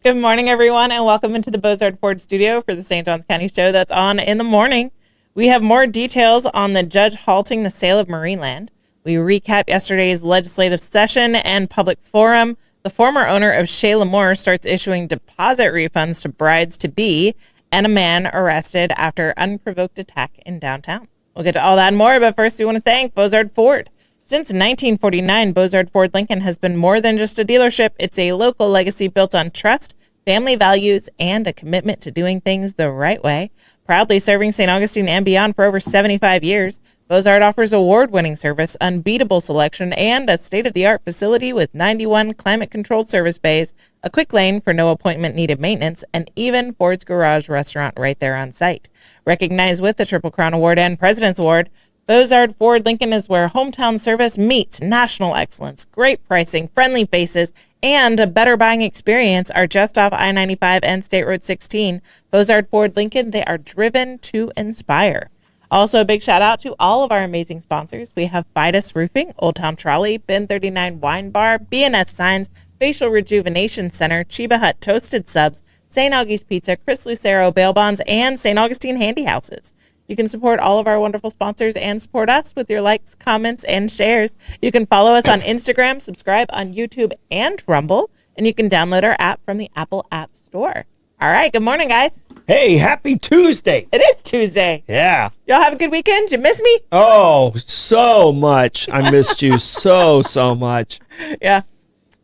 Good morning, everyone, and welcome into the Bozard Ford studio for the St. Johns County show that's on in the morning. We have more details on the judge halting the sale of Marineland. We recap yesterday's legislative session and public forum. The former owner of Shea L'Amour starts issuing deposit refunds to brides-to-be, and a man arrested after unprovoked attack in downtown. We'll get to all that and more, but first we want to thank Bozard Ford. Since 1949, Bozard Ford Lincoln has been more than just a dealership. It's a local legacy built on trust, family values, and a commitment to doing things the right way. Proudly serving St. Augustine and beyond for over 75 years, Bozard offers award-winning service, unbeatable selection, and a state-of-the-art facility with 91 climate-controlled service bays, a quick lane for no appointment-needed maintenance, and even Ford's Garage restaurant right there on site. Recognized with the Triple Crown Award and President's Award, Bozard Ford Lincoln is where hometown service meets national excellence. Great pricing, friendly faces, and a better buying experience are just off I-95 and State Road 16. Bozard Ford Lincoln, they are driven to inspire. Also, a big shout out to all of our amazing sponsors. We have Fidus Roofing, Old Town Trolley, Bin 39 Wine Bar, B&S Signs, Facial Rejuvenation Center, Chiba Hut Toasted Subs, St. Augie's Pizza, Chris Lucero Bail Bonds, and St. Augustine Handy Houses. You can support all of our wonderful sponsors and support us with your likes, comments, and shares. You can follow us on Instagram, subscribe on YouTube and Rumble, and you can download our app from the Apple App Store. All right, good morning, guys. Hey, happy Tuesday. It is Tuesday. Yeah. Y'all have a good weekend? Did you miss me? Oh, so much. I missed you so much. Yeah.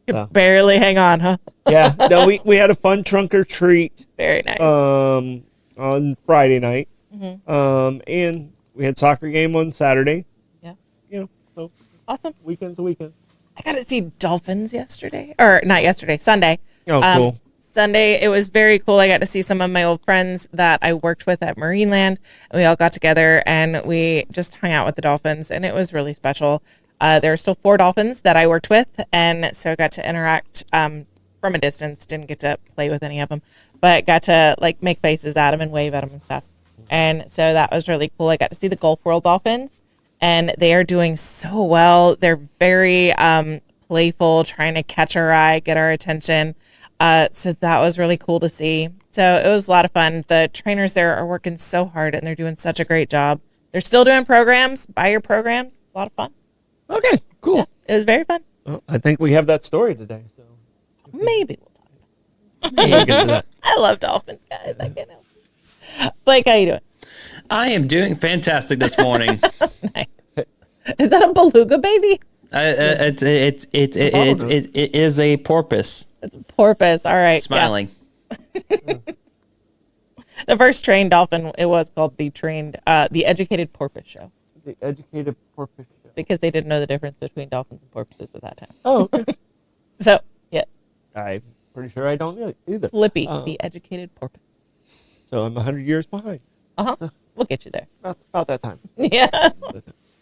You barely hang on, huh? Yeah. No, we had a fun trunk or treat. Very nice. On Friday night. Mm-hmm. And we had soccer game on Saturday. Yeah. You know, so awesome. Weekend's a weekend. I got to see dolphins yesterday. Or not yesterday, Sunday. Oh, cool. Sunday, it was very cool. I got to see some of my old friends that I worked with at Marineland. And we all got together and we just hung out with the dolphins, and it was really special. There were still 4 dolphins that I worked with, and so I got to interact from a distance. Didn't get to play with any of them, but got to make faces at them and wave at them and stuff. And so that was really cool. I got to see the Gulf World dolphins, and they are doing so well. They're very playful, trying to catch our eye, get our attention. So that was really cool to see. So it was a lot of fun. The trainers there are working so hard, and they're doing such a great job. They're still doing programs. Buy your programs. It's a lot of fun. Okay, cool. Yeah, it was very fun. Well, I think we have that story today. So maybe we'll talk about it. We'll get to that. I love dolphins, guys. I can't help it. Blake, how you doing? I am doing fantastic this morning. Nice. Is that a beluga baby? It is a porpoise. It's a porpoise. All right. Smiling. Yeah. The first trained dolphin, it was called the Educated Porpoise Show. The Educated Porpoise Show. Because they didn't know the difference between dolphins and porpoises at that time. Oh, okay. So, yes. I'm pretty sure I don't either. Flippy, the Educated Porpoise. So I'm 100 years behind. Uh-huh. So, we'll get you there. About that time. Yeah.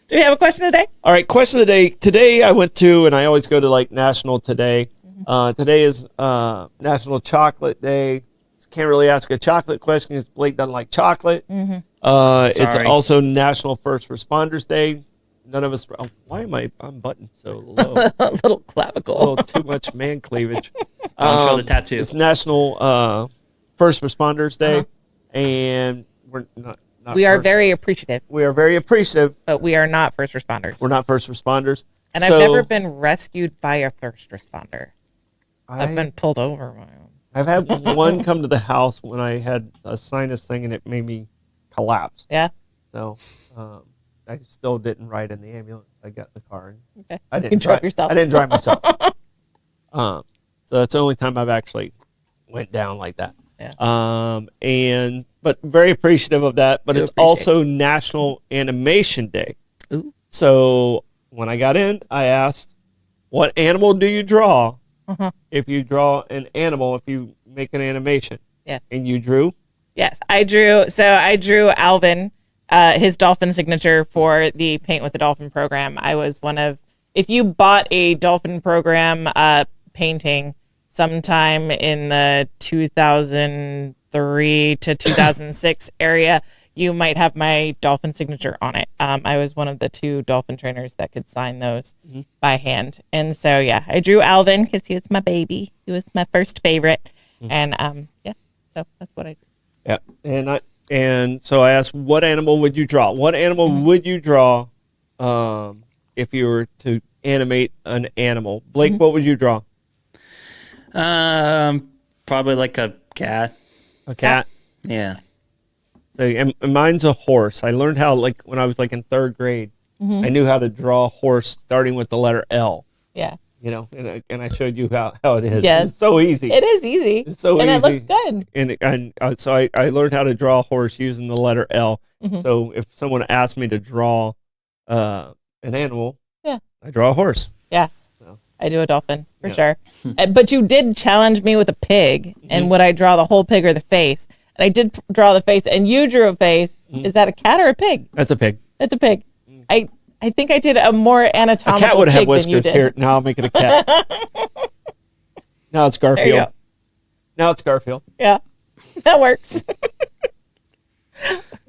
Do we have a question today? All right, question of the day. Today I went to, and I always go to National Today. Mm-hmm. Today is National Chocolate Day. Can't really ask a chocolate question because Blake doesn't like chocolate. Mm-hmm. It's also National First Responders Day. None of us. Why am I'm buttoned so low? A little clavicle. A little too much man cleavage. Don't show the tattoo. It's National First Responders Day, and we're not we are very appreciative. We are very appreciative, but we are not first responders. We're not first responders. And I've never been rescued by a first responder. I've been pulled over by them. I've had one come to the house when I had a sinus thing, and it made me collapse. Yeah. So I still didn't ride in the ambulance. I got in the car. And okay. I didn't drive yourself. I didn't drive myself. So that's the only time I've actually went down like that. Yeah. But very appreciative of that. But it's also National Animation Day. Ooh. So when I got in, I asked, "What animal do you draw?" If you draw an animal, if you make an animation. Yes. And you drew? Yes, I drew. So I drew Alvin, his dolphin signature for the Paint with the Dolphin program. I was one of, if you bought a dolphin program painting sometime in the 2003 to 2006 area, you might have my dolphin signature on it. I was one of the 2 dolphin trainers that could sign those by hand. And so, yeah, I drew Alvin because he was my baby. He was my first favorite. And yeah, so that's what I do. Yeah, and so I asked, what animal would you draw? What animal would you draw if you were to animate an animal? Blake, what would you draw? Probably like a cat. A cat? Yeah. So and mine's a horse. I learned how, like, when I was like in third grade, I knew how to draw a horse starting with the letter L. Yeah. You know, and I showed you how it is. Yes. It's so easy. It is easy. It's so and easy. it looks good. And so I learned how to draw a horse using the letter L. So if someone asked me to draw an animal, I draw a horse. Yeah. So. I do a dolphin for sure. But you did challenge me with a pig, and would I draw the whole pig or the face? And I did draw the face, and you drew a face. Is that a cat or a pig? That's a pig. It's a pig. I think I did a more anatomical A cat would pig have than you whiskers did. here. Now I'll make it a cat. Now it's There you Garfield. go. Now it's Garfield. Yeah, that works.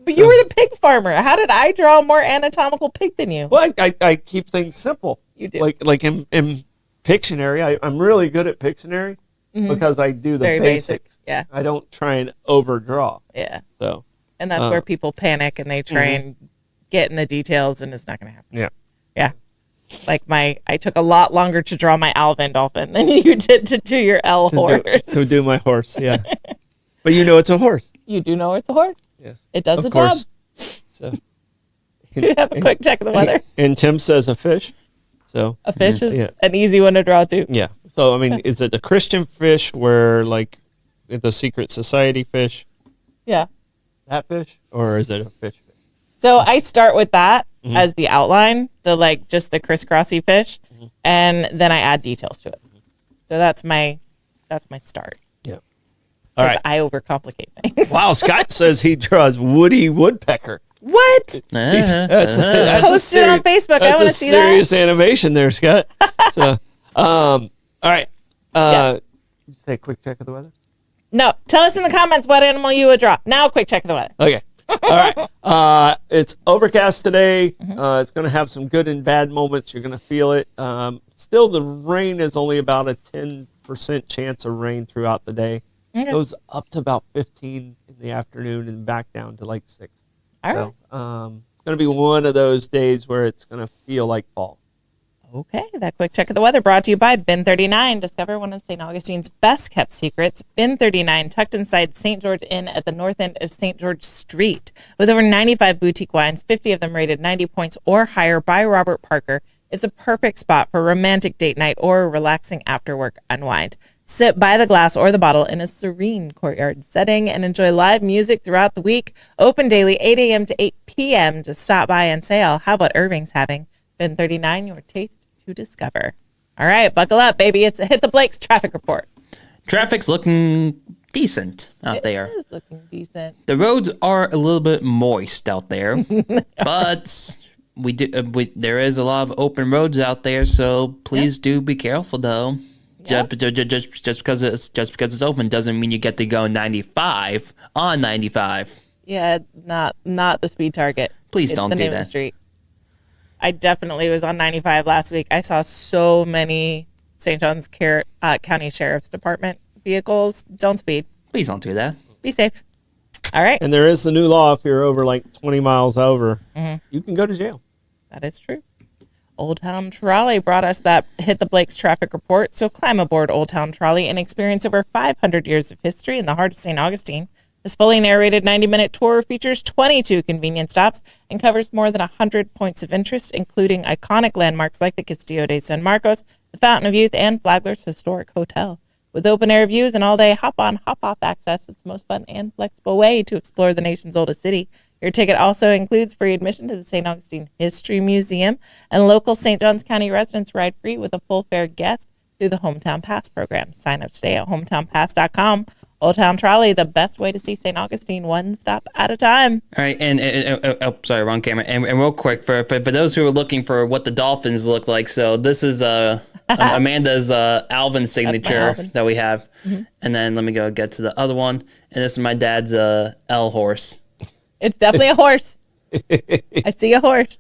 But you were the pig farmer. How did I draw a more anatomical pig than you? Well, I keep things simple. You do. Like in Pictionary, I'm really good at Pictionary because I do the Very basic. basics. Yeah. I don't try and overdraw. Yeah. So. And that's where people panic and they try and get in the details, and it's not going to happen. Yeah. Yeah. Like I took a lot longer to draw my Alvin dolphin than you did to do your L horse. To do my horse, yeah. But you know it's a horse. You do know it's a horse. Yes. It does of the course. job. So. Do you have a quick check of the weather? And Tim says a fish. So. A fish is an easy one to draw too. Yeah. So I mean, is it a Christian fish where like the secret society fish? Yeah. That fish, or is it a fish? So I start with that as the outline, just the crisscrossy fish, and then I add details to it. So that's my start. Yeah. All right. I overcomplicate things. Wow, Scott says he draws Woody Woodpecker. What? That's Post it on Facebook. I want to see that. That's a serious animation there, Scott. So, all right. Did you say a quick check of the weather? No. Tell us in the comments what animal you would draw. Now, a quick check of the weather. Okay. All right. It's overcast today. It's going to have some good and bad moments. You're going to feel it. Still, the rain is only about a 10% chance of rain throughout the day. Okay. Goes up to about 15 in the afternoon and back down to like 6. All right. It's going to be one of those days where it's going to feel like fall. Okay, that quick check of the weather brought to you by Bin 39. Discover one of St. Augustine's best kept secrets. Bin 39, tucked inside St. George Inn at the north end of St. George Street. With over 95 boutique wines, 50 of them rated 90 points or higher by Robert Parker, it's a perfect spot for a romantic date night or a relaxing after-work unwind. Sit by the glass or the bottle in a serene courtyard setting and enjoy live music throughout the week. Open daily 8 a.m. to 8 p.m. Just stop by and say, I'll have what Irving's having. Bin 39, your taste to discover. All right, buckle up, baby. It's a Hit the Blake's traffic report. Traffic's looking decent out there. It is looking decent. The roads are a little bit moist out there, but there is a lot of open roads out there, so please do be careful though. Yeah. Just because it's open doesn't mean you get to go 95 on 95. Yeah, not the speed target. Please It's don't the do name of that. the street. I definitely was on 95 last week. I saw so many St. John's County Sheriff's Department vehicles. Don't speed. Please don't do that. Be safe. All right. And there is the new law: if you're over like 20 miles over, you can go to jail. That is true. Old Town Trolley brought us that Hit the Blake's traffic report. So climb aboard Old Town Trolley and experience over 500 years of history in the heart of St. Augustine. This fully narrated 90-minute tour features 22 convenient stops and covers more than 100 points of interest, including iconic landmarks like the Castillo de San Marcos, the Fountain of Youth, and Flagler's Historic Hotel. With open-air views and all-day hop-on, hop-off access, it's the most fun and flexible way to explore the nation's oldest city. Your ticket also includes free admission to the St. Augustine History Museum, and local St. Johns County residents ride free with a full fare guest through the Hometown Pass program. Sign up today at hometownpass.com. Old Town Trolley, the best way to see St. Augustine, one stop at a time. All right, and sorry, wrong camera. And real quick, for those who are looking for what the dolphins look like, so this is Amanda's Alvin signature Alvin. that we have, and then let me go get to the other one, and this is my dad's L horse. It's definitely a horse. I see a horse.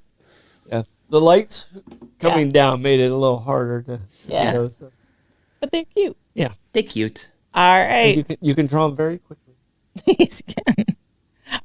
Yeah, the lights coming down made it a little harder to. Yeah. So. But they're cute. Yeah. They're cute. All And right. you can draw them very quickly. Yes, you can.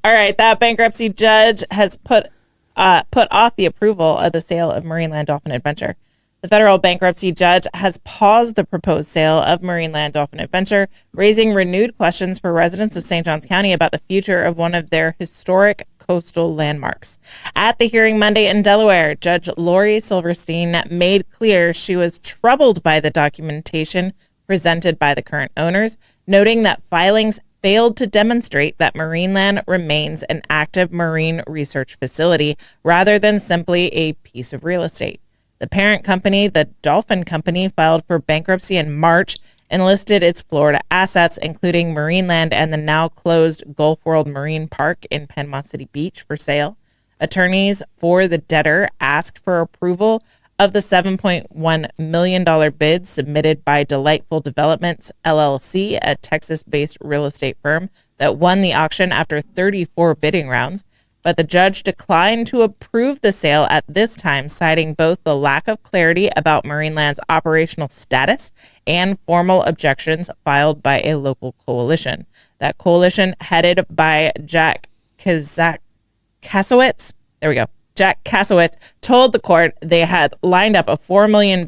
All right. That bankruptcy judge has put off the approval of the sale of Marineland Dolphin Adventure. The federal bankruptcy judge has paused the proposed sale of Marineland Dolphin Adventure, raising renewed questions for residents of St. Johns County about the future of one of their historic coastal landmarks. At the hearing Monday in Delaware, Judge Lori Silverstein made clear she was troubled by the documentation presented by the current owners, noting that filings failed to demonstrate that Marineland remains an active marine research facility rather than simply a piece of real estate. The parent company, the Dolphin Company, filed for bankruptcy in March and listed its Florida assets, including Marineland and the now closed Gulf World Marine Park in Panama City Beach, for sale. Attorneys for the debtor asked for approval of the $7.1 million bid submitted by Delightful Developments, LLC, a Texas-based real estate firm that won the auction after 34 bidding rounds. But the judge declined to approve the sale at this time, citing both the lack of clarity about Marineland's operational status and formal objections filed by a local coalition. That coalition, headed by Jack Kasowitz, Jack Kasowitz, told the court they had lined up a $4 million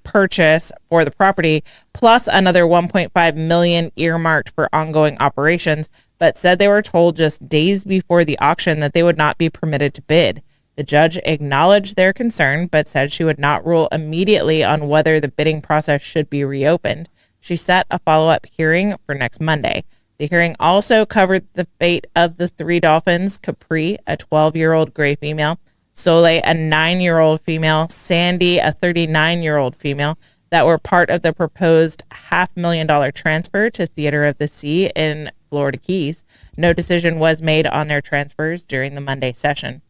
purchase for the property, plus another $1.5 million earmarked for ongoing operations, but said they were told just days before the auction that they would not be permitted to bid. The judge acknowledged their concern, but said she would not rule immediately on whether the bidding process should be reopened. She set a follow-up hearing for next Monday. The hearing also covered the fate of the three dolphins: Capri, a 12-year-old gray female; Soleil, a 9-year-old female; Sandy, a 39-year-old female, that were part of the proposed $500,000 transfer to Theater of the Sea in Florida Keys. No decision was made on their transfers during the Monday session.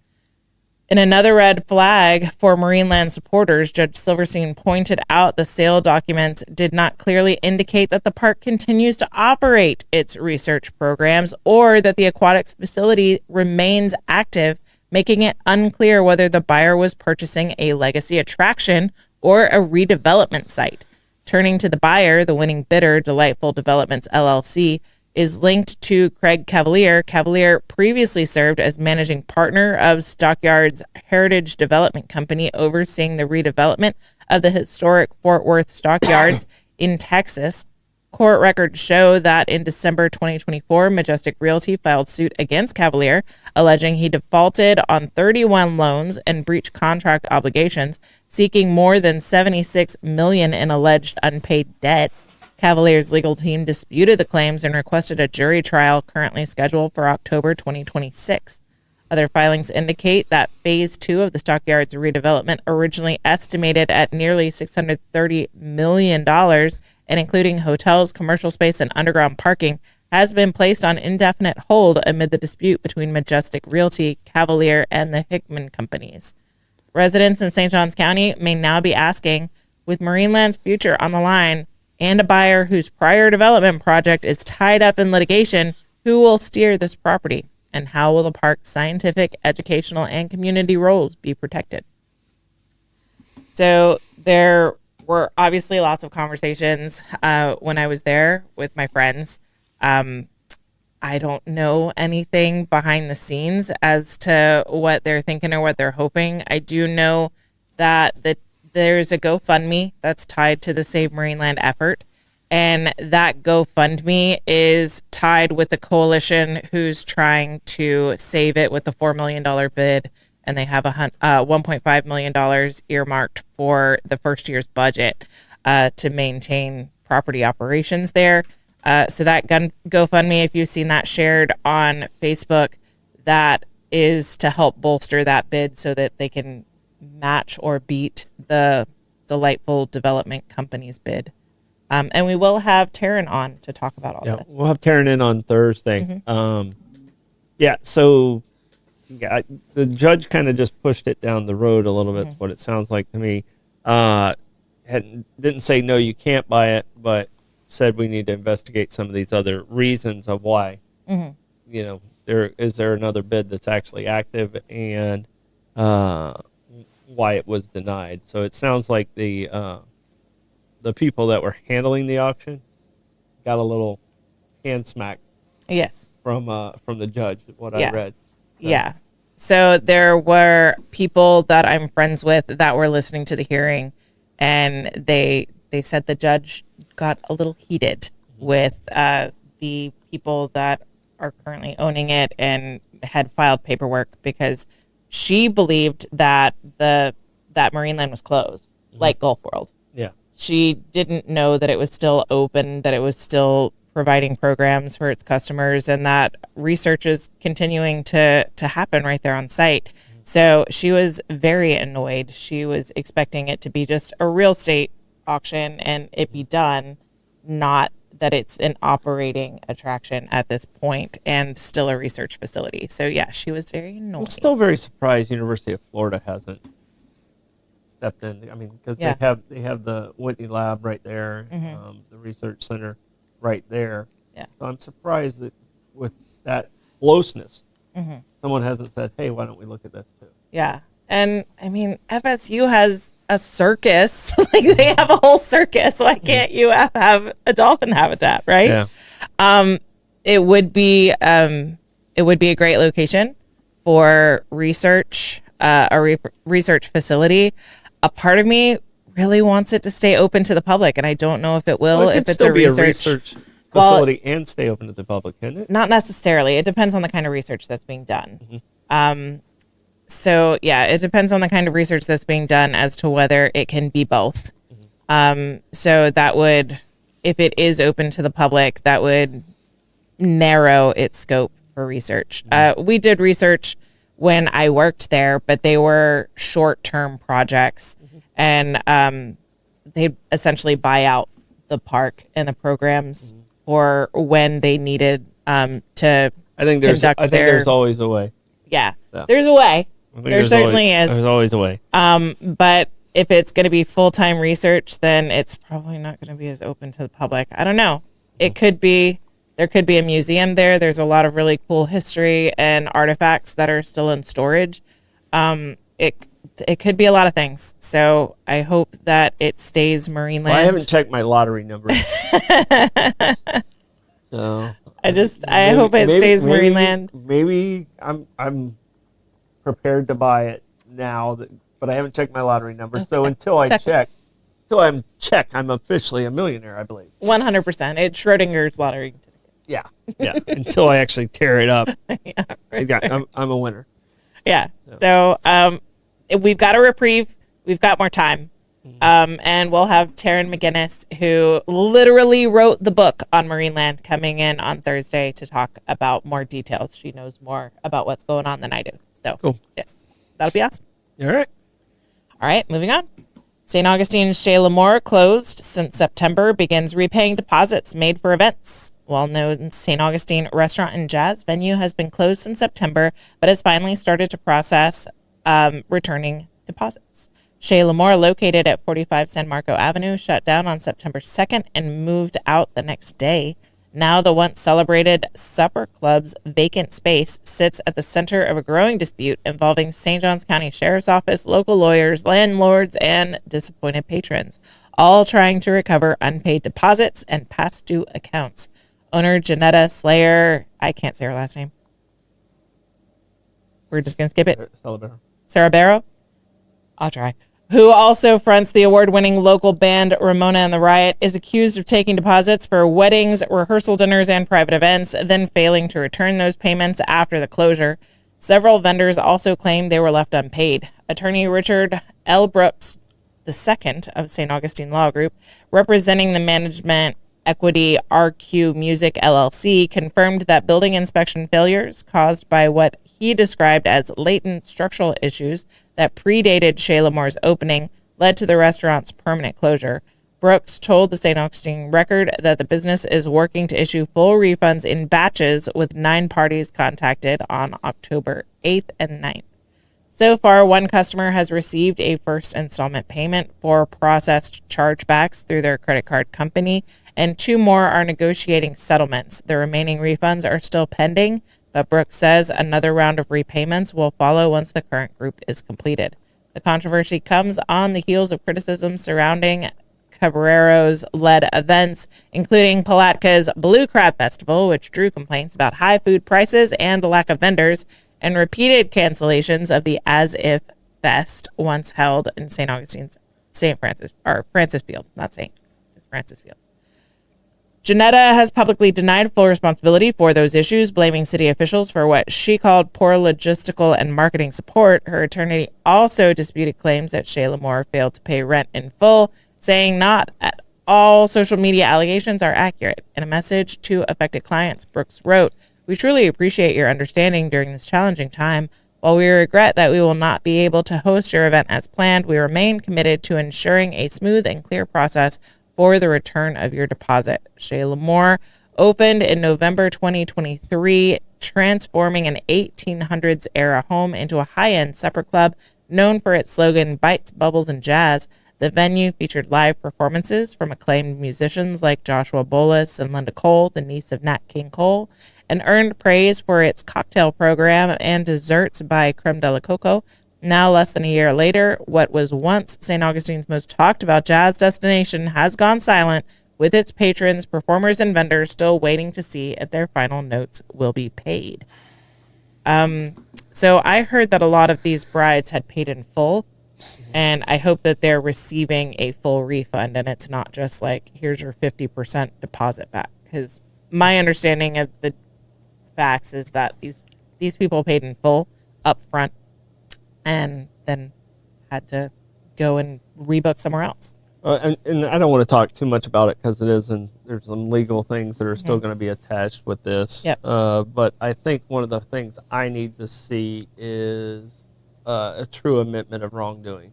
In another red flag for Marineland supporters, Judge Silverstein pointed out the sale documents did not clearly indicate that the park continues to operate its research programs or that the aquatics facility remains active, making it unclear whether the buyer was purchasing a legacy attraction or a redevelopment site. Turning to the buyer, the winning bidder, Delightful Developments, LLC, is linked to Craig Cavalier. Cavalier previously served as managing partner of Stockyards Heritage Development Company, overseeing the redevelopment of the historic Fort Worth Stockyards in Texas. Court records show that in December 2024, Majestic Realty filed suit against Cavalier, alleging he defaulted on 31 loans and breached contract obligations, seeking more than $76 million in alleged unpaid debt. Cavalier's legal team disputed the claims and requested a jury trial currently scheduled for October 2026. Other filings indicate that Phase 2 of the Stockyards redevelopment, originally estimated at nearly $630 million, and including hotels, commercial space, and underground parking, has been placed on indefinite hold amid the dispute between Majestic Realty, Cavalier, and the Hickman companies. Residents in St. Johns County may now be asking, with Marineland's future on the line and a buyer whose prior development project is tied up in litigation, who will steer this property? And how will the park's scientific, educational, and community roles be protected? So there were obviously lots of conversations when I was there with my friends. I don't know anything behind the scenes as to what they're thinking or what they're hoping. I do know that there's a GoFundMe that's tied to the Save Marineland effort. And that GoFundMe is tied with the coalition who's trying to save it with the $4 million bid. And they have $1.5 million earmarked for the first year's budget to maintain property operations there. So that GoFundMe, if you've seen that shared on Facebook, that is to help bolster that bid so that they can match or beat the Delightful Development Company's bid. And we will have Taryn on to talk about all this. We'll have Taryn in on Thursday. So the judge kind of just pushed it down the road a little bit. That's what it sounds like to me. Didn't say, no, you can't buy it, but said we need to investigate some of these other reasons of why. You know, is there another bid that's actually active, and why it was denied. So it sounds like the people that were handling the auction got a little hand smack Yes. from the judge, what Yeah. I read. So, Yeah. So there were people that I'm friends with that were listening to the hearing, and they said the judge got a little heated with the people that are currently owning it and had filed paperwork because she believed that that Marineland was closed, like Gulf World. Yeah. She didn't know that it was still open, that it was still providing programs for its customers, and that research is continuing to happen right there on site. So she was very annoyed. She was expecting it to be just a real estate auction and it be done, not that it's an operating attraction at this point and still a research facility. So yeah, she was very annoyed. I'm still very surprised University of Florida hasn't stepped in. I mean, because Yeah. they have the Whitney Lab right there, the research center right there. Yeah. So I'm surprised that with that closeness, someone hasn't said, "Hey, why don't we look at this too?" Yeah. And I mean, FSU has a circus. Like they have a whole circus. Why can't you have a dolphin habitat, right? Yeah. It would be a great location for research, research facility. A part of me really wants it to stay open to the public, and I don't know if it will. Well, it if could it's still a be research, a research facility and stay open to the public, can it? not necessarily. It depends on the kind of research that's being done. So yeah, it depends on the kind of research that's being done as to whether it can be both. So that would, if it is open to the public, that would narrow its scope for research. We did research when I worked there, but they were short-term projects, and they essentially buy out the park and the programs for when they needed to I think there's always a way. yeah, Yeah. there's a way. I think There certainly is. There's always a way. But if it's going to be full-time research, then it's probably not going to be as open to the public. I don't know. It could be, there could be a museum there. There's a lot of really cool history and artifacts that are still in storage. It could be a lot of things. So I hope that it stays Marineland. Well, I haven't checked my lottery number. So I hope it stays Marineland. Maybe I'm prepared to buy it now, but I haven't checked my lottery number. So Okay. until I Check. check, I'm officially a millionaire, I believe. 100%. It's Schrodinger's lottery. Yeah, yeah. Until I actually tear it up, Yeah, for sure. I'm a winner. Yeah. So we've got a reprieve. We've got more time. And we'll have Taryn McGinnis, who literally wrote the book on Marineland, coming in on Thursday to talk about more details. She knows more about what's going on than I do. So, Cool. yes, that'll be awesome. All right. All right, moving on. St. Augustine's Chez L'Amour, closed since September, begins repaying deposits made for events. Well-known St. Augustine restaurant and jazz venue has been closed since September, but has finally started to process returning deposits. Chez L'Amour, located at 45 San Marco Avenue, shut down on September 2nd and moved out the next day. Now the once celebrated Supper Club's vacant space sits at the center of a growing dispute involving St. Johns County Sheriff's Office, local lawyers, landlords, and disappointed patrons, all trying to recover unpaid deposits and past due accounts. Owner Janetta Slayer, I can't say her last name. We're just going to skip it. Sarah Barrow? I'll try. Who also fronts the award-winning local band Ramona and the Riot, is accused of taking deposits for weddings, rehearsal dinners, and private events, then failing to return those payments after the closure. Several vendors also claimed they were left unpaid. Attorney Richard L. Brooks II of St. Augustine Law Group, representing the management Equity RQ Music LLC, confirmed that building inspection failures caused by what he described as latent structural issues that predated Chez L'Amour's opening led to the restaurant's permanent closure. Brooks told the St. Augustine Record that the business is working to issue full refunds in batches, with 9 parties contacted on October 8th and 9th. So far, one customer has received a first installment payment for processed chargebacks through their credit card company, and 2 more are negotiating settlements. The remaining refunds are still pending, but Brooks says another round of repayments will follow once the current group is completed. The controversy comes on the heels of criticism surrounding Cabrero's led events, including Palatka's Blue Crab Festival, which drew complaints about high food prices and lack of vendors, and repeated cancellations of the As If Fest once held in St. Augustine's Francis Field, not St. just Francis Field. Janetta has publicly denied full responsibility for those issues, blaming city officials for what she called poor logistical and marketing support. Her attorney also disputed claims that Shayla Moore failed to pay rent in full, saying not at all social media allegations are accurate. In a message to affected clients, Brooks wrote, "We truly appreciate your understanding during this challenging time. While we regret that we will not be able to host your event as planned, we remain committed to ensuring a smooth and clear process for the return of your deposit." Shayla Moore opened in November 2023, transforming an 1800s era home into a high-end supper club known for its slogan, Bites, Bubbles, and Jazz. The venue featured live performances from acclaimed musicians like Joshua Bolus and Linda Cole, the niece of Nat King Cole, and earned praise for its cocktail program and desserts by Creme de la Coco. Now, less than a year later, what was once St. Augustine's most talked about jazz destination has gone silent, with its patrons, performers, and vendors still waiting to see if their final notes will be paid. So I heard that a lot of these brides had paid in full, and I hope that they're receiving a full refund, and it's not just like, here's your 50% deposit back. Because my understanding of the facts is that these people paid in full up front, and then had to go and rebook somewhere else. And I don't want to talk too much about it because there's some legal things that are still going to be attached with this. Yep. But I think one of the things I need to see is a true admission of wrongdoing.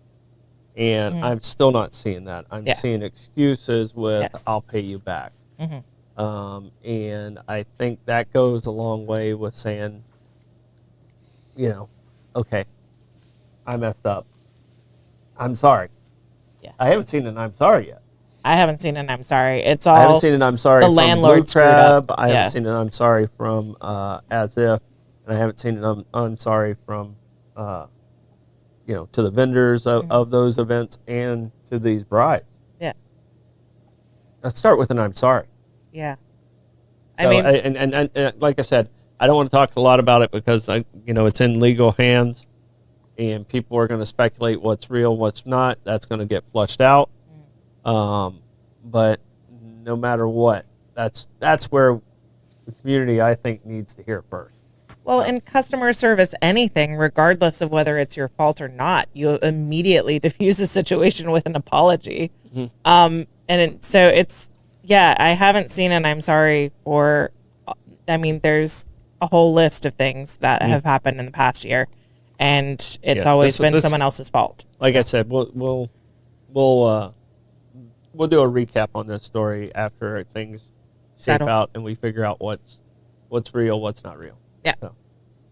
And I'm still not seeing that. I'm seeing excuses with, Yes. I'll pay you back. And I think that goes a long way with saying, okay, I messed up. I'm sorry. Yeah. I haven't seen an I'm sorry yet. I haven't seen an I'm sorry. It's all I haven't seen an I'm sorry the from landlord Blue screwed up. Crab. I Yeah. haven't seen an I'm sorry from As If, and I haven't seen an I'm sorry from to the vendors of those events and to these brides. Yeah. Let's start with an I'm sorry. Yeah. And like I said, I don't want to talk a lot about it because it's in legal hands. And people are going to speculate what's real, what's not. That's going to get flushed out. But no matter what, that's where the community, I think, needs to hear first. Well, in customer service, anything, regardless of whether it's your fault or not, you immediately diffuse a situation with an apology. So it's, I haven't seen an I'm sorry for, there's a whole list of things that have happened in the past year. And it's always been someone else's fault. Like I said, we'll do a recap on this story after things shape out and we figure out what's real, what's not real. Yeah,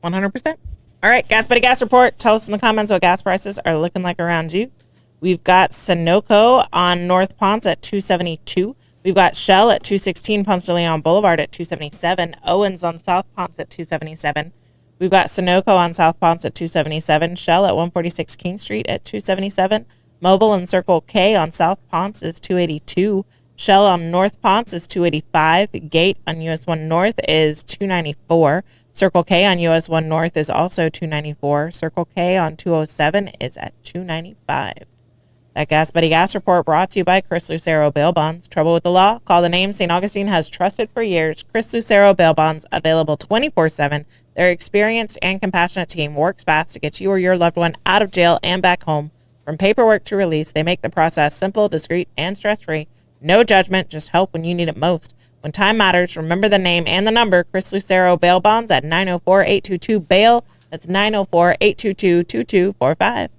100%. All right, Gas Buddy Gas Report. Tell us in the comments what gas prices are looking like around you. We've got Sunoco on North Ponce at $2.72. We've got Shell at $2.16, Ponce de Leon Boulevard at $2.77. Owens on South Ponce at $2.77. We've got Sunoco on South Ponce at $2.77, Shell at 146 King Street at $2.77, Mobile and Circle K on South Ponce is $2.82, Shell on North Ponce is $2.85, Gate on US 1 North is $2.94, Circle K on US 1 North is also $2.94, Circle K on 207 is at $2.95. That Gas Buddy Gas Report brought to you by Chris Lucero Bail Bonds. Trouble with the law? Call the name St. Augustine has trusted for years. Chris Lucero Bail Bonds, available 24/7. Their experienced and compassionate team works fast to get you or your loved one out of jail and back home. From paperwork to release, they make the process simple, discreet, and stress-free. No judgment, just help when you need it most. When time matters, remember the name and the number. Chris Lucero Bail Bonds at 904-822-BAIL. That's 904-822-2245.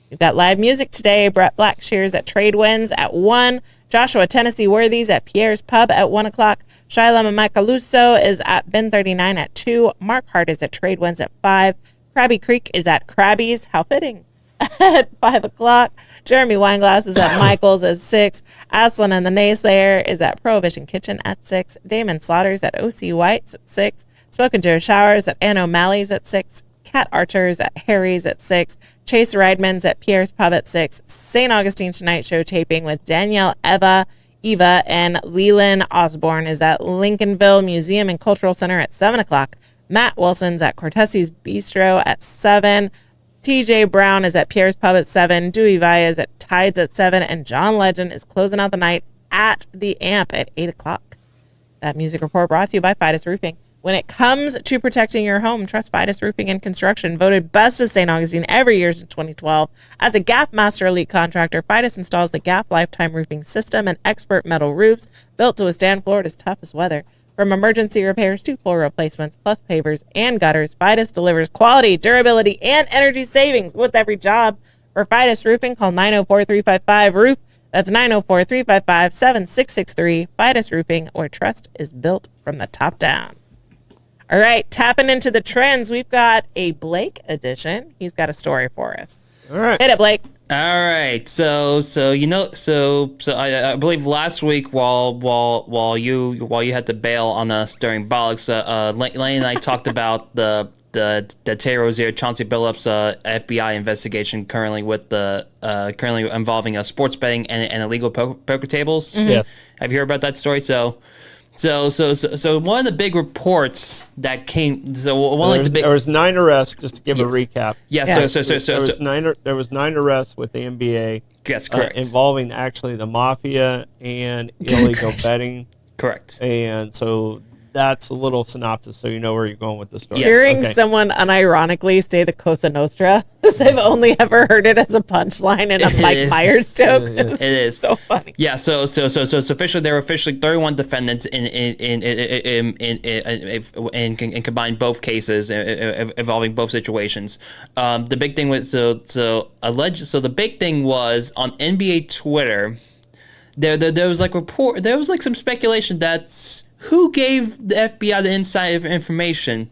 We've got live music today. Brett Blackshears at Trade Winds at 1. Joshua Tennessee Worthies at Pierre's Pub at 1 o'clock. Shyla Macaluso is at Bin 39 at 2. Mark Hart is at Trade Winds at 5. Krabby Creek is at Krabby's. How fitting. At 5 o'clock. Jeremy Weinglass is at Michael's at 6. Aslan and the Naysayer is at Prohibition Kitchen at 6. Damon Slaughters at OC White's at 6. Spoken Joe Showers at Ann O'Malley's at 6. Cat Archers at Harry's at 6, Chase Rideman's at Pierre's Pub at 6, St. Augustine Tonight Show taping with Danielle Eva, and Leland Osborne is at Lincolnville Museum and Cultural Center at 7 o'clock. Matt Wilson's at Cortesi's Bistro at 7. TJ Brown is at Pierre's Pub at 7. Dewey Vaya is at Tides at 7. And John Legend is closing out the night at the Amp at 8 o'clock. That music report brought to you by Fidus Roofing. When it comes to protecting your home, trust Fidus Roofing and Construction. Voted best of St. Augustine every year since 2012. As a GAF Master Elite contractor, Fidus installs the GAF Lifetime Roofing System and expert metal roofs built to withstand Florida's toughest weather. From emergency repairs to floor replacements, plus pavers and gutters, Fidus delivers quality, durability, and energy savings with every job. For Fidus Roofing, call 904-355-ROOF. That's 904-355-7663. Fidus Roofing, where trust is built from the top down. All right, tapping into the trends, we've got a Blake edition. He's got a story for us. All right. Hit it, Blake. All right, so I believe last week while you had to bail on us during Bollocks, Lane and I talked about the Tay Rozier Chauncey Billups FBI investigation currently involving sports betting and illegal poker tables. Mm-hmm. Yes. Have you heard about that story? So one of the big reports that came. There was 9 arrests. Just to give a recap. Yeah. There was 9 arrests with the NBA. Yes, correct. Involving actually the mafia and illegal betting. Correct. And so that's a little synopsis, so you know where you're going with the story. Yes. Hearing someone unironically say the Cosa Nostra, because I've only ever heard it as a punchline in a Mike Myers joke. It is so funny. Yeah. So officially, there were 31 defendants in combined both cases involving both situations. The big thing was So the big thing was on NBA Twitter. There was like some speculation that's who gave the FBI the inside information,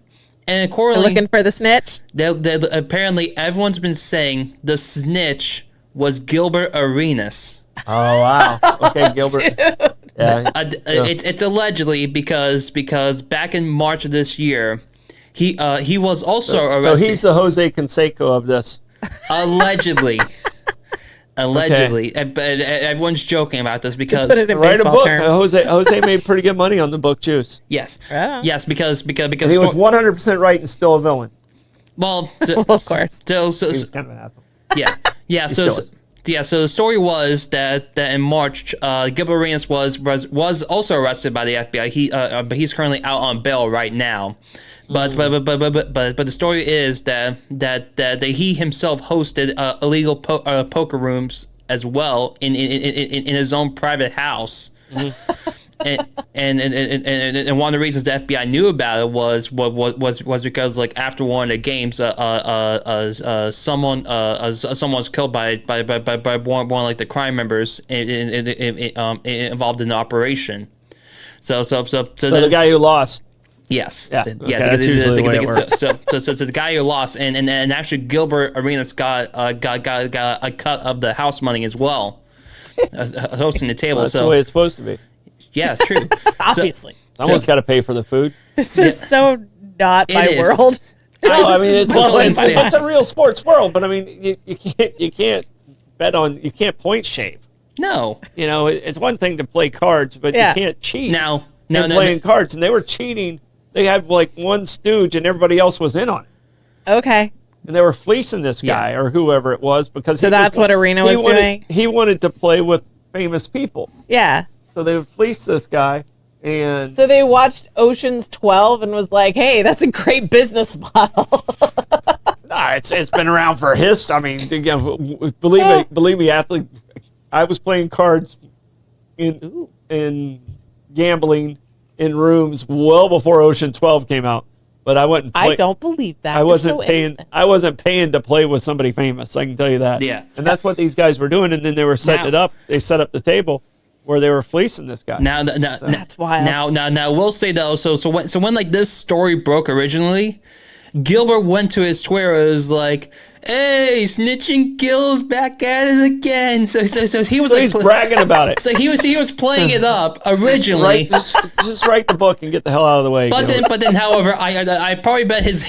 and accordingly, Looking for the snitch. Apparently everyone's been saying the snitch was Gilbert Arenas. Oh wow! Okay, Gilbert. Yeah. It's allegedly because back in March of this year, he was also arrested. So he's the Jose Canseco of this. Allegedly. Allegedly, but everyone's joking about this because Put it in Write a baseball book. terms. Jose made pretty good money on the book juice. yes, Right on. yes, because He was 100% right and still a villain. well, Of course. He was kind of an asshole. yeah. still So is. so the story was that in March, Gilbert Arenas was also arrested by the FBI. But he's currently out on bail right now. But the story is that he himself hosted illegal poker rooms as well in his own private house. And one of the reasons the FBI knew about it was because like after one of the games, someone was killed by one like the crime members involved in the operation. So the guy who lost. Yes. Yeah. Okay, that's usually the way it works. So the guy who lost, and actually Gilbert Arenas got a cut of the house money as well, hosting the table. That's the way it's supposed to be. Yeah, true. Obviously. Someone's got to pay for the food. This is so not my is. world. I mean, insane. it's a real sports world, but I mean, you can't bet on, you can't point shave. No. You know, it's one thing to play cards, but Yeah. you can't cheat. No. Playing cards, and they were cheating. They had like one stooge, and everybody else was in on it. Okay. And they were fleecing this guy or whoever it was because So that's what Arena was doing? He wanted to play with famous people, Yeah. so they would fleece this guy, and So they watched Ocean's 12 and was like, hey, that's a great business model. it's been around for I mean, again, believe me, athlete. I was playing cards in gambling in rooms well before Ocean 12 came out, but I wasn't. I don't believe that. I You're wasn't so paying. innocent. I wasn't paying to play with somebody famous. I can tell you that. Yeah. and that's what these guys were doing. And then they were setting Now- it up. They set up the table where they were fleecing this guy. That's wild. Now, we'll say though. So when like this story broke originally, Gilbert went to his Twitter. It was like, "Hey, snitching Gil's back at it again." So he was So he's bragging about it. So he was playing it up originally. Just write the book and get the hell out of the way. But then, however, I probably bet his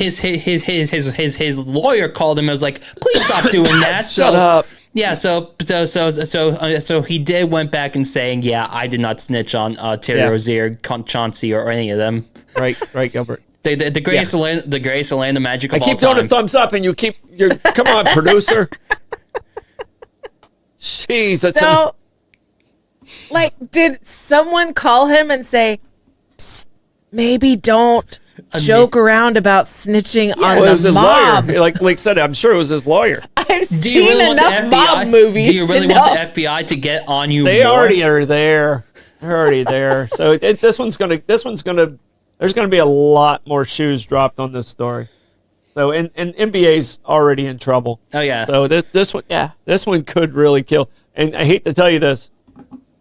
lawyer called him and was like, "Please stop doing that." Shut up. Yeah, so he went back and saying, "Yeah, I did not snitch on Terry Rozier, Chauncey, or any of them." Right, Gilbert. The greatest Orlando Magic of all time. I keep doing a thumbs up, and come on, producer. Jeez, that's did someone call him and say, "Psst, maybe don't joke around about snitching on the mob"? Lawyer. Like said, I'm sure it was his lawyer. I've seen enough mob movies. Do you really want the FBI to get on you? They already are there. They're already there. So there's gonna be a lot more shoes dropped on this story. So and NBA's already in trouble. Oh yeah. So this one could really kill. And I hate to tell you this,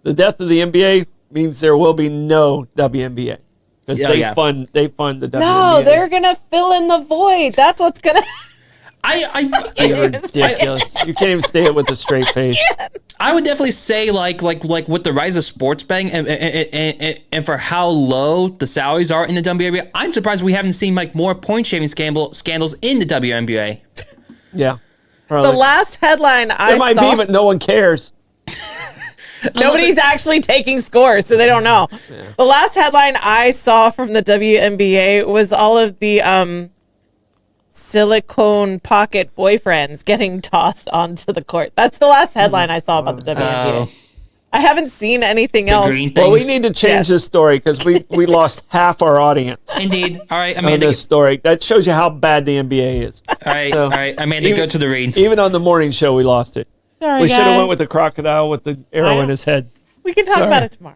the death of the NBA means there will be no WNBA because they fund the WNBA. No, they're gonna fill in the void. That's what's gonna. You're ridiculous. You can't even say it with a straight face. I would definitely say like with the rise of sports betting and for how low the salaries are in the WNBA, I'm surprised we haven't seen like more point shaving scandals in the WNBA. Yeah, probably. The last headline I saw. It might be, but no one cares. Nobody's actually taking scores, so they don't know. Yeah. The last headline I saw from the WNBA was all of the silicone pocket boyfriends getting tossed onto the court. That's the last headline I saw about the WNBA. I haven't seen anything else. Well, we need to change this story because we lost half our audience. Indeed. All right, Amanda. This story that shows you how bad the NBA is. All right, Amanda, go to the read. Even on the morning show, we lost it. Sorry, we should have guys. went with the crocodile with the arrow in his head. We can talk about it tomorrow.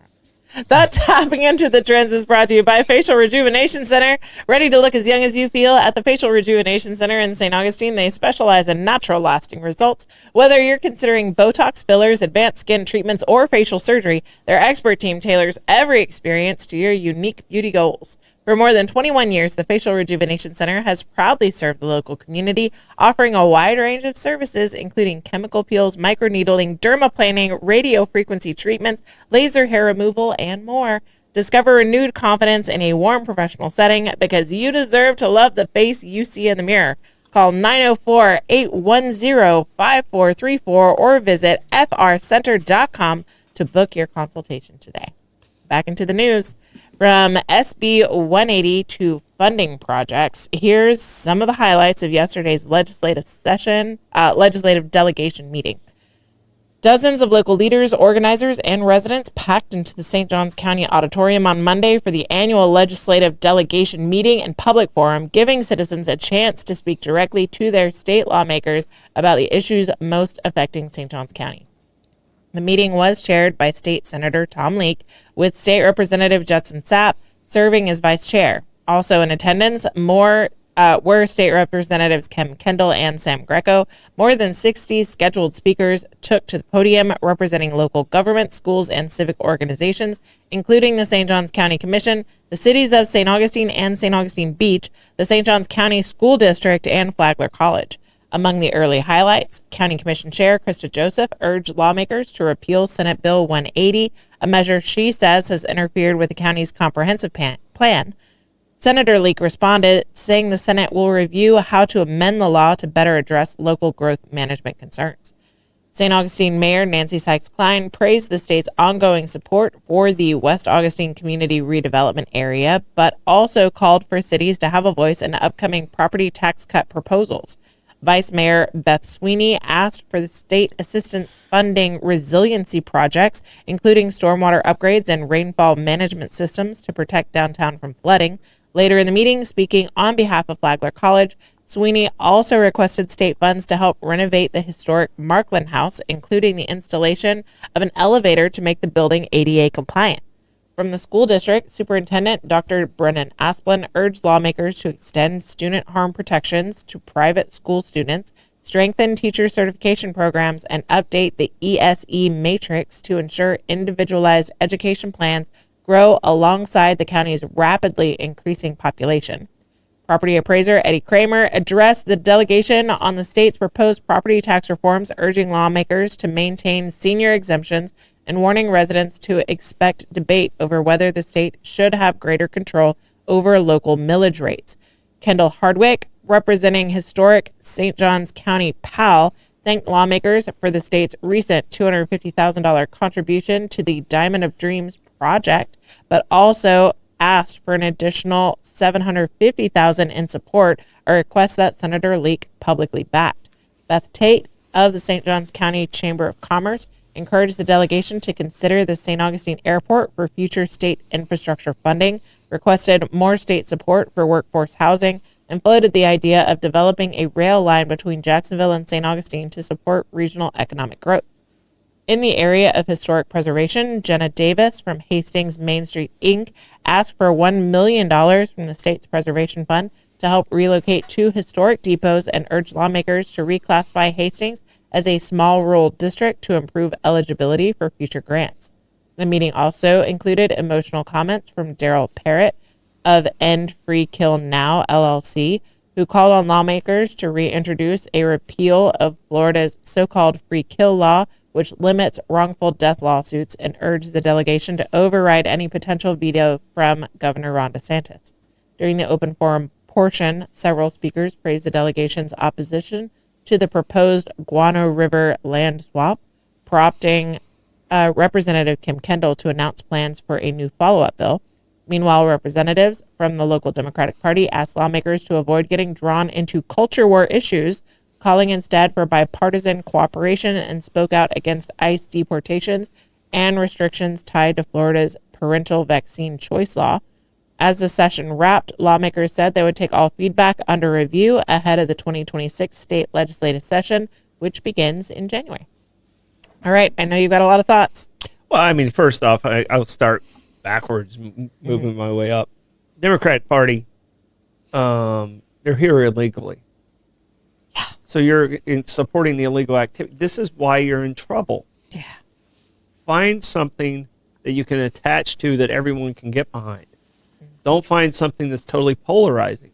That Tapping Into the Trends is brought to you by Facial Rejuvenation Center. Ready to look as young as you feel at the Facial Rejuvenation Center in St. Augustine. They specialize in natural lasting results. Whether you're considering Botox, fillers, advanced skin treatments, or facial surgery, their expert team tailors every experience to your unique beauty goals. For more than 21 years, the Facial Rejuvenation Center has proudly served the local community, offering a wide range of services, including chemical peels, microneedling, dermaplaning, radio frequency treatments, laser hair removal, and more. Discover renewed confidence in a warm professional setting because you deserve to love the face you see in the mirror. Call 904-810-5434 or visit frcenter.com to book your consultation today. Back into the news. From SB 180 to funding projects, here's some of the highlights of yesterday's legislative delegation meeting. Dozens of local leaders, organizers, and residents packed into the St. Johns County Auditorium on Monday for the annual legislative delegation meeting and public forum, giving citizens a chance to speak directly to their state lawmakers about the issues most affecting St. Johns County. The meeting was chaired by State Senator Tom Leake, with State Representative Judson Sapp serving as vice chair. Also in attendance were State Representatives Kim Kendall and Sam Greco. More than 60 scheduled speakers took to the podium representing local government, schools, and civic organizations, including the St. Johns County Commission, the cities of St. Augustine and St. Augustine Beach, the St. Johns County School District, and Flagler College. Among the early highlights, County Commission Chair Krista Joseph urged lawmakers to repeal Senate Bill 180, a measure she says has interfered with the county's comprehensive plan. Senator Leake responded, saying the Senate will review how to amend the law to better address local growth management concerns. St. Augustine Mayor Nancy Sykes-Klein praised the state's ongoing support for the West Augustine Community Redevelopment Area, but also called for cities to have a voice in upcoming property tax cut proposals. Vice Mayor Beth Sweeney asked for the state assistance funding resiliency projects, including stormwater upgrades and rainfall management systems to protect downtown from flooding. Later in the meeting, speaking on behalf of Flagler College, Sweeney also requested state funds to help renovate the historic Markland House, including the installation of an elevator to make the building ADA compliant. From the school district, Superintendent Dr. Brennan Asplin urged lawmakers to extend student harm protections to private school students, strengthen teacher certification programs, and update the ESE matrix to ensure individualized education plans grow alongside the county's rapidly increasing population. Property appraiser Eddie Kramer addressed the delegation on the state's proposed property tax reforms, urging lawmakers to maintain senior exemptions and warning residents to expect debate over whether the state should have greater control over local millage rates. Kendall Hardwick, representing historic St. Johns County PAL, thanked lawmakers for the state's recent $250,000 contribution to the Diamond of Dreams project, but also asked for an additional $750,000 in support, a request that Senator Leake publicly backed. Beth Tate of the St. Johns County Chamber of Commerce encouraged the delegation to consider the St. Augustine Airport for future state infrastructure funding, requested more state support for workforce housing, and floated the idea of developing a rail line between Jacksonville and St. Augustine to support regional economic growth. In the area of historic preservation, Jenna Davis from Hastings Main Street, Inc. asked for $1 million from the state's preservation fund to help relocate 2 historic depots and urged lawmakers to reclassify Hastings as a small rural district to improve eligibility for future grants. The meeting also included emotional comments from Daryl Parrott of End Free Kill Now, LLC, who called on lawmakers to reintroduce a repeal of Florida's so-called free kill law, which limits wrongful death lawsuits, and urged the delegation to override any potential veto from Governor Ron DeSantis. During the open forum portion, several speakers praised the delegation's opposition to the proposed Guano River land swap, prompting Representative Kim Kendall to announce plans for a new follow-up bill. Meanwhile, representatives from the local Democratic Party asked lawmakers to avoid getting drawn into culture war issues, calling instead for bipartisan cooperation, and spoke out against ICE deportations and restrictions tied to Florida's parental vaccine choice law. As the session wrapped, lawmakers said they would take all feedback under review ahead of the 2026 state legislative session, which begins in January. All right, I know you've got a lot of thoughts. Well, I mean, first off, I'll start backwards, moving my way up. Democrat Party, they're here illegally. Yeah. So you're supporting the illegal activity. This is why you're in trouble. Yeah. Find something that you can attach to that everyone can get behind. Don't find something that's totally polarizing.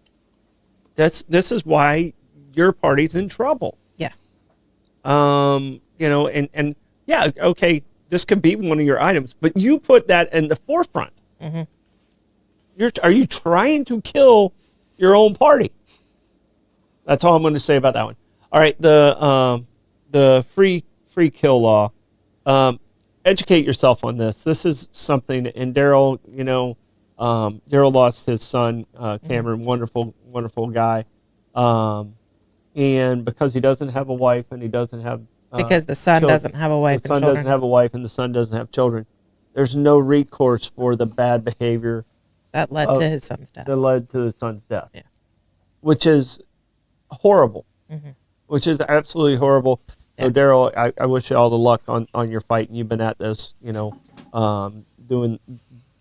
This is why your party's in trouble. Yeah. You know, and yeah, okay, this could be one of your items, but you put that in the forefront. Mm-hmm. Are you trying to kill your own party? That's all I'm going to say about that one. All right, the free kill law. Educate yourself on this. This is something, and Daryl, you know, Daryl lost his son, Cameron, wonderful guy, and because he doesn't have a wife and he doesn't have because the son doesn't have a wife and children. The son doesn't have a wife and the son doesn't have children. There's no recourse for the bad behavior that led to his son's death. That led to his son's death. Yeah. Which is horrible. Mm-hmm. Which is absolutely horrible. So, Daryl, I wish you all the luck on your fight. And you've been at this, you know, being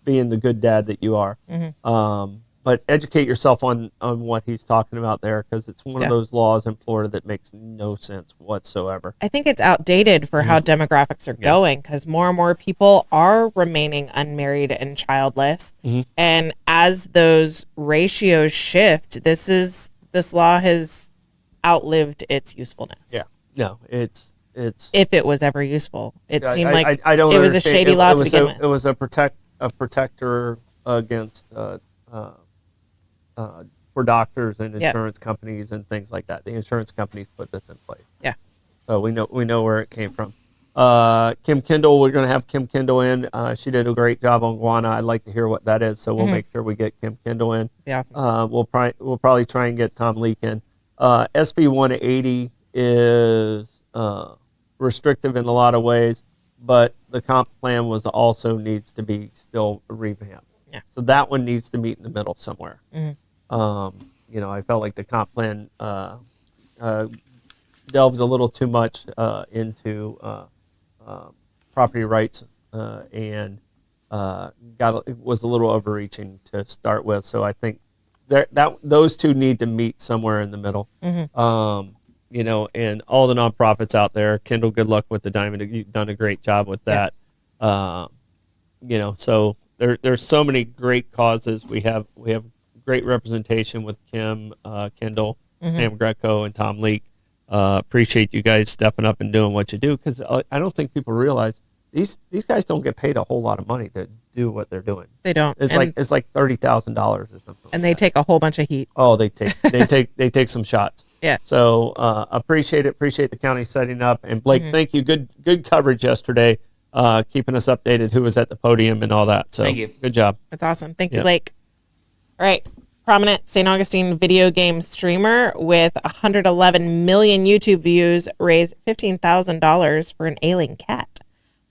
the good dad that you are. Mm-hmm. But educate yourself on what he's talking about there, because it's one of those laws in Florida that makes no sense whatsoever. I think it's outdated for how demographics are going, because more and more people are remaining unmarried and childless. Mm-hmm. And as those ratios shift, this law has outlived its usefulness. Yeah. No, it's if it was ever useful. It seemed like I don't it was a shady law to begin with. It was a protector against for doctors and insurance companies and things like that. The insurance companies put this in place. Yeah. So we know where it came from. Kim Kendall, we're going to have Kim Kendall in. She did a great job on guana. I'd like to hear what that is, so we'll make sure we get Kim Kendall in. Yeah. Awesome. We'll probably try and get Tom Leake in. SB 180 is restrictive in a lot of ways, but the comp plan also needs to be still revamped. Yeah. So that one needs to meet in the middle somewhere. Mm-hmm. You know, I felt like the comp plan delved a little too much into property rights and was a little overreaching to start with. So I think those two need to meet somewhere in the middle. Mm-hmm. You know, and all the nonprofits out there, Kendall, good luck with the Diamond. You've done a great job with that. You know, so there's so many great causes. We have great representation with Kim, Kendall, Sam Greco, and Tom Leake. Appreciate you guys stepping up and doing what you do, because I don't think people realize these guys don't get paid a whole lot of money to do what they're doing. They don't. It's like $30,000 or something. And they take a whole bunch of heat. Oh, they take some shots. Yeah. So appreciate it. Appreciate the county setting up. And Blake, thank you. Good coverage yesterday. Keeping us updated. Who was at the podium and all that. So Thank you. Good job. That's awesome. Thank you, Blake. All right. Prominent St. Augustine video game streamer with 111 million YouTube views raised $15,000 for an ailing cat.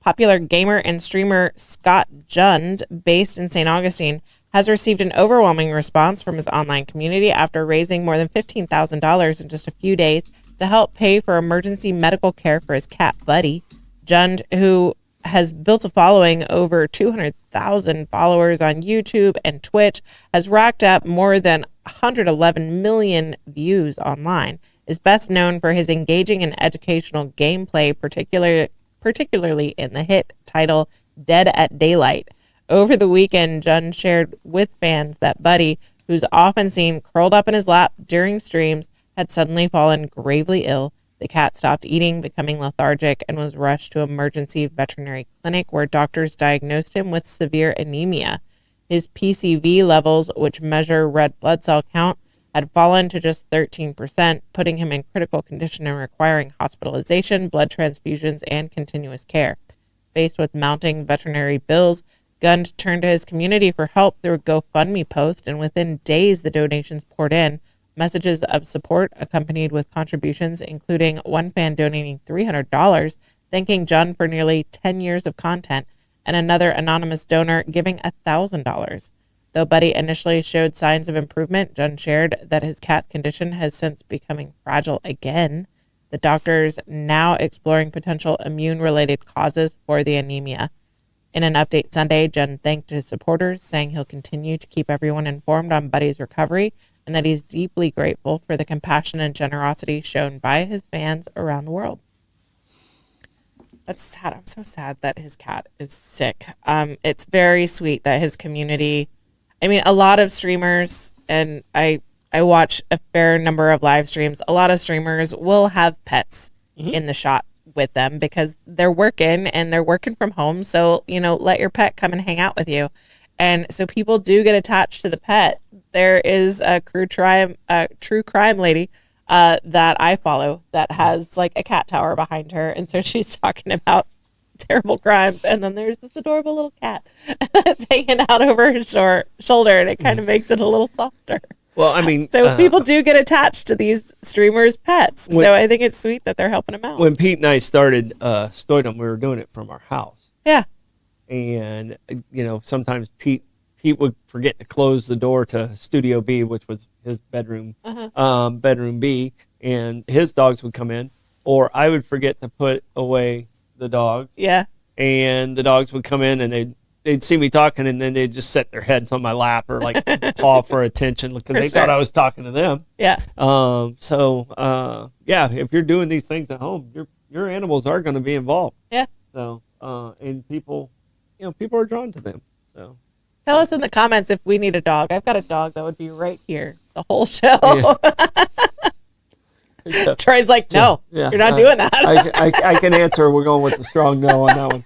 Popular gamer and streamer Scott Jund, based in St. Augustine, has received an overwhelming response from his online community after raising more than $15,000 in just a few days to help pay for emergency medical care for his cat, Buddy. Jund, who has built a following over 200,000 followers on YouTube and Twitch, has racked up more than 111 million views online, is best known for his engaging and educational gameplay, particularly in the hit title Dead at Daylight. Over the weekend, Jun shared with fans that Buddy, who's often seen curled up in his lap during streams, had suddenly fallen gravely ill. The cat stopped eating, becoming lethargic, and was rushed to emergency veterinary clinic where doctors diagnosed him with severe anemia. His PCV levels, which measure red blood cell count, had fallen to just 13%, putting him in critical condition and requiring hospitalization, blood transfusions, and continuous care. Faced with mounting veterinary bills, Gund turned to his community for help through a GoFundMe post, and within days the donations poured in. Messages of support accompanied with contributions, including one fan donating $300, thanking Jun for nearly 10 years of content, and another anonymous donor giving $1,000. Though Buddy initially showed signs of improvement, Jun shared that his cat's condition has since becoming fragile again. The doctors now exploring potential immune-related causes for the anemia. In an update Sunday, Jun thanked his supporters, saying he'll continue to keep everyone informed on Buddy's recovery and that he's deeply grateful for the compassion and generosity shown by his fans around the world. That's sad. I'm so sad that his cat is sick. It's very sweet that his community, I mean, a lot of streamers, and I watch a fair number of live streams, a lot of streamers will have pets in the shot with them because they're working from home. So, let your pet come and hang out with you. And so people do get attached to the pet. There is a true crime lady that I follow that has like a cat tower behind her. And so she's talking about terrible crimes. And then there's this adorable little cat that's hanging out over her shoulder. And it kind of makes it a little softer. Well, I mean, so people do get attached to these streamers' pets. So I think it's sweet that they're helping them out. When Pete and I started Stoidum, we were doing it from our house. Yeah. And, sometimes Pete would forget to close the door to Studio B, which was his bedroom, bedroom B, and his dogs would come in. Or I would forget to put away the dogs. Yeah. And the dogs would come in and they'd see me talking, and then they'd just set their heads on my lap or like paw for attention because they thought I was talking to them. Yeah. If you're doing these things at home, your animals are going to be involved. Yeah. So, and people are drawn to them. So tell us in the comments if we need a dog. I've got a dog that would be right here the whole show. Yeah. Troy's like, no, you're not doing that. I can answer. We're going with a strong no on that one.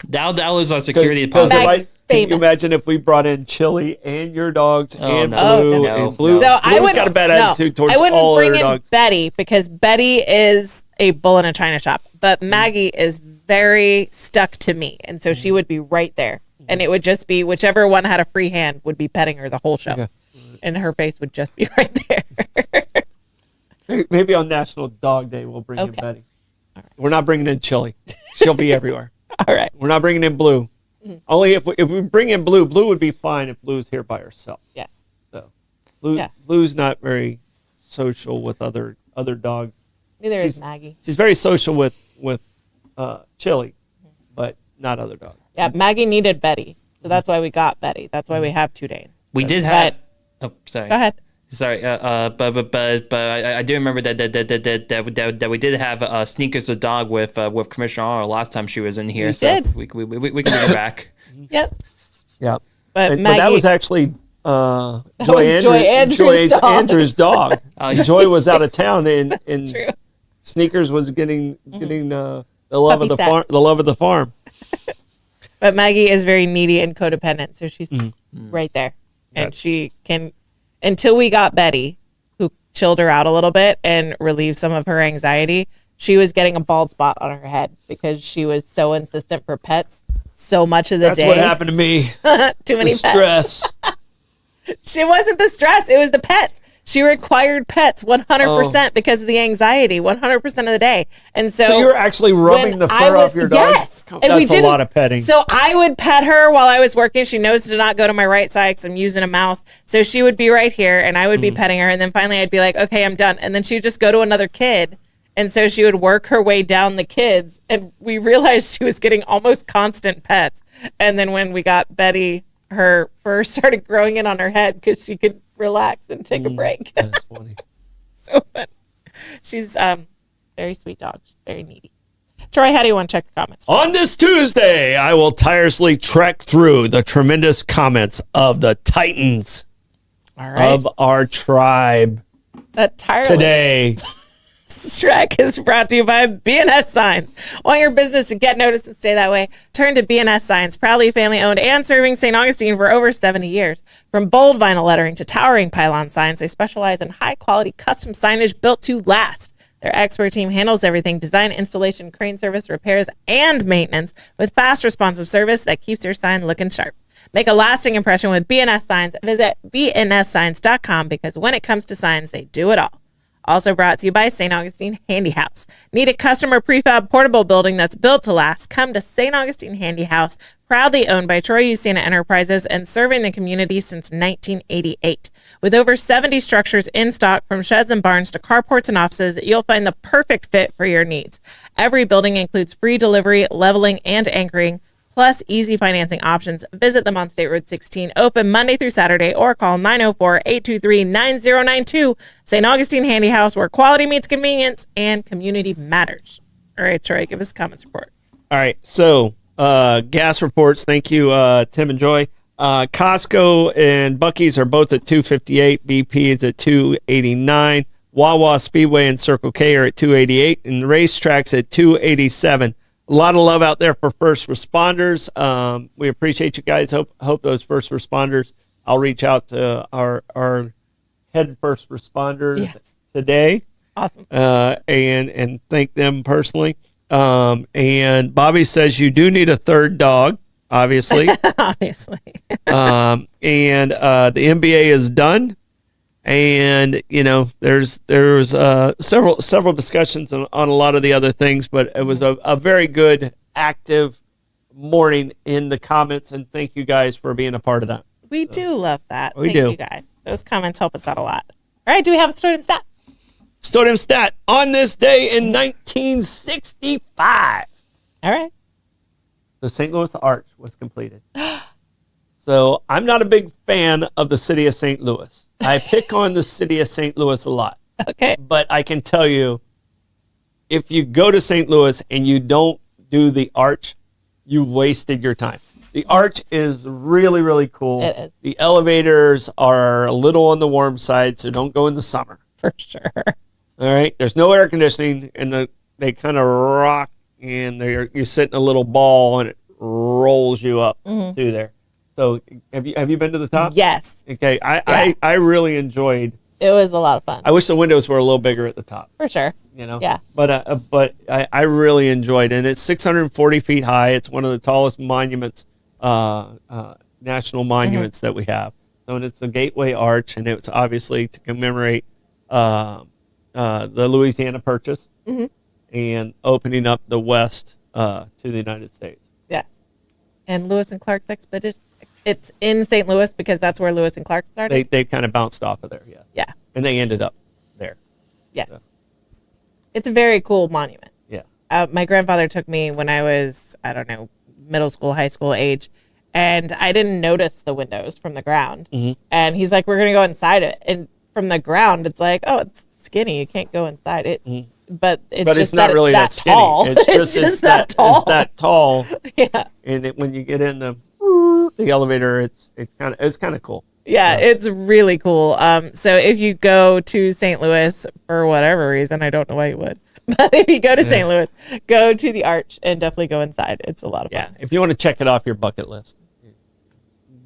That was our security deposit. Can you imagine if we brought in Chili and your dogs and no. Blue and Blue? So Blue's got a bad attitude towards all other dogs. I wouldn't bring in Betty because Betty is a bull in a china shop, but Maggie is very stuck to me, and so she would be right there, and it would just be whichever one had a free hand would be petting her the whole show, and her face would just be right there. Maybe on National Dog Day we'll bring in Betty. All right. We're not bringing in Chili. She'll be everywhere. All right. We're not bringing in Blue. Only if we bring in Blue, Blue would be fine if Blue's here by herself. Yes. So Blue's not very social with other dogs. Neither is Maggie. She's very social with Chili, but not other dogs. Yeah, Maggie needed Betty, so that's why we got Betty. That's why we have 2 Danes. We did have. Oh, sorry. Go ahead. Sorry, but I do remember that we did have Sneakers the dog with Commissioner R last time she was in here. We so did. We can bring her back. Yep. Yeah. But that was actually Andrew's dog. Joy was out of town, and True. Sneakers was getting the love Puppy of the farm. The love of the farm. But Maggie is very needy and codependent, so she's right there. And she can, until we got Betty, who chilled her out a little bit and relieved some of her anxiety, she was getting a bald spot on her head because she was so insistent for pets so much of the day. That's what happened to me. Too many The pets. stress. It wasn't the stress. It was the pets. She required pets 100% because of the anxiety 100% of the day. And so you were actually rubbing the fur off your dog? Yes. That's a lot of petting. So I would pet her while I was working. She knows to not go to my right side because I'm using a mouse. So she would be right here and I would be petting her. And then finally I'd be like, okay, I'm done. And then she would just go to another kid. And so she would work her way down the kids. And we realized she was getting almost constant pets. And then when we got Betty, her fur started growing in on her head because she could relax and take a break. That's funny. So funny. She's very sweet dog. She's very needy. Troy, how do you want to check the comments? On this Tuesday, I will tirelessly trek through the tremendous comments of the titans All right. of our tribe That tireless today. Shrek is brought to you by BNS Signs. Want your business to get noticed and stay that way? Turn to BNS Signs, proudly family owned and serving St. Augustine for over 70 years. From bold vinyl lettering to towering pylon signs, they specialize in high quality custom signage built to last. Their expert team handles everything: design, installation, crane service, repairs, and maintenance with fast responsive service that keeps your sign looking sharp. Make a lasting impression with BNS Signs. Visit bnssigns.com because when it comes to signs, they do it all. Also brought to you by St. Augustine Handy House. Need a customer prefab portable building that's built to last? Come to St. Augustine Handy House, proudly owned by Troy Usana Enterprises and serving the community since 1988. With over 70 structures in stock, from sheds and barns to carports and offices, you'll find the perfect fit for your needs. Every building includes free delivery, leveling, and anchoring, plus easy financing options. Visit them on State Road 16, open Monday through Saturday, or call 904-823-9092. St. Augustine Handy House, where quality meets convenience and community matters. All right, Troy, give us a comments report. All right, so gas reports. Thank you, Tim and Joy. Costco and Buc-ee's are both at 258. BP is at 289. Wawa, Speedway, and Circle K are at 288, and Racetrack's at 287. A lot of love out there for first responders. We appreciate you guys. Hope those first responders. I'll reach out to our head first responders today. Awesome. And thank them personally. And Bobby says you do need a third dog, obviously. Obviously. And the NBA is done. And there's several discussions on a lot of the other things, but it was a very good, active morning in the comments, and thank you guys for being a part of that. We do love that. We Thank do. you guys. Those comments help us out a lot. All right, do we have a student stat? Stodium stat on this day in 1965. All right. The St. Louis Arch was completed. So I'm not a big fan of the city of St. Louis. I pick on the city of St. Louis a lot. Okay. But I can tell you, if you go to St. Louis and you don't do the arch, you wasted your time. The arch is really, really cool. It is. The elevators are a little on the warm side, so don't go in the summer. For sure. All right. There's no air conditioning, and they kind of rock, and you sit in a little ball, and it rolls you up to there. So have you been to the top? Yes. Okay. I really enjoyed. It was a lot of fun. I wish the windows were a little bigger at the top. For sure. Yeah. But I really enjoyed it. And it's 640 feet high. It's one of the tallest monuments, national monuments that we have. So it's a gateway arch, and it's obviously to commemorate the Louisiana Purchase and opening up the West to the United States. Yes. And Lewis and Clark's expedition. It's in St. Louis because that's where Lewis and Clark started. They kind of bounced off of there, yeah. Yeah. And they ended up there. Yes. So. It's a very cool monument. Yeah. My grandfather took me when I was, middle school, high school age, and I didn't notice the windows from the ground. And he's like, we're going to go inside it. And from the ground, it's like, oh, it's skinny. You can't go inside it. But it's not really that skinny. Tall. It's just that tall. It's that tall. Yeah. And when you get in the elevator, it's kind of cool. Yeah, it's really cool. So if you go to St. Louis for whatever reason, I don't know why you would, but if you go to St. Louis, go to the Arch and definitely go inside. It's a lot of fun. Yeah, if you want to check it off your bucket list,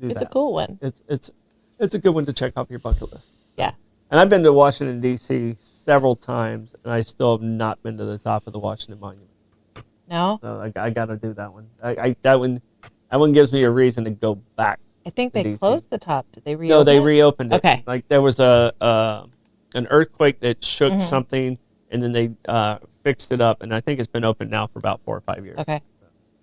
It's a cool one. It's a good one to check off your bucket list. Yeah. And I've been to Washington D.C. several times, and I still have not been to the top of the Washington Monument. No, So I got to do that one. That one gives me a reason to go back. I think to they DC. closed the top. Did they reopen? No, they it? reopened it. Okay. Like there was an earthquake that shook something, and then they fixed it up, and I think it's been open now for about 4 or 5 years. Okay.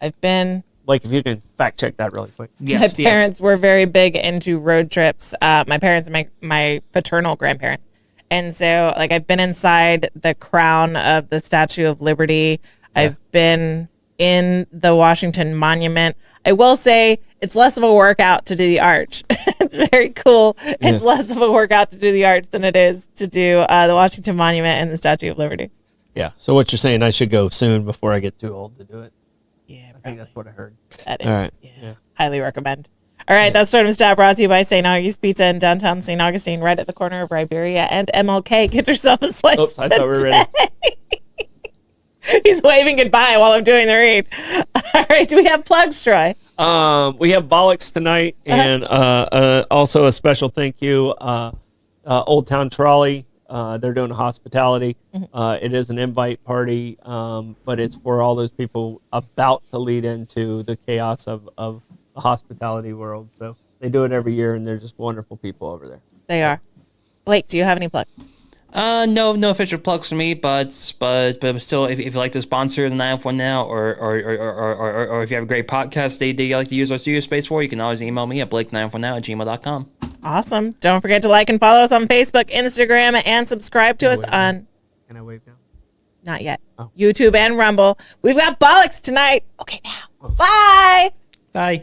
I've been. Like if you can fact check that really quick. Yes, My parents were very big into road trips. My parents and my paternal grandparents. And so, like, I've been inside the crown of the Statue of Liberty. Yeah. I've been in the Washington Monument. I will say it's less of a workout to do the Arch. It's very cool. It's less of a workout to do the Arch than it is to do the Washington Monument and the Statue of Liberty. Yeah. So what you're saying, I should go soon before I get too old to do it. Yeah, I think that's what I heard. that is. All right. Yeah. Highly recommend. All right, that's Stardom Stat brought to you by St. Augie's Pizza in downtown St. Augustine, right at the corner of Riberia and MLK. Get yourself a slice Oops, I today. thought we were ready. He's waving goodbye while I'm doing the read. All right, do we have plugs, Troy? We have Bollocks tonight, and also a special thank you, Old Town Trolley. They're doing hospitality. It is an invite party, but it's for all those people about to lead into the chaos of the hospitality world. So they do it every year, and they're just wonderful people over there. They are. Blake, do you have any plugs? No official plugs for me, but still, if you like to sponsor the 904 Now, or if you have a great podcast that you like to use our studio space for, you can always email me at blake904now@gmail.com. Awesome. Don't forget to like and follow us on Facebook, Instagram, and subscribe to us on, Can I wave now? not yet, Oh. YouTube and Rumble. We've got Bollocks tonight. Okay, now. Bye. Bye.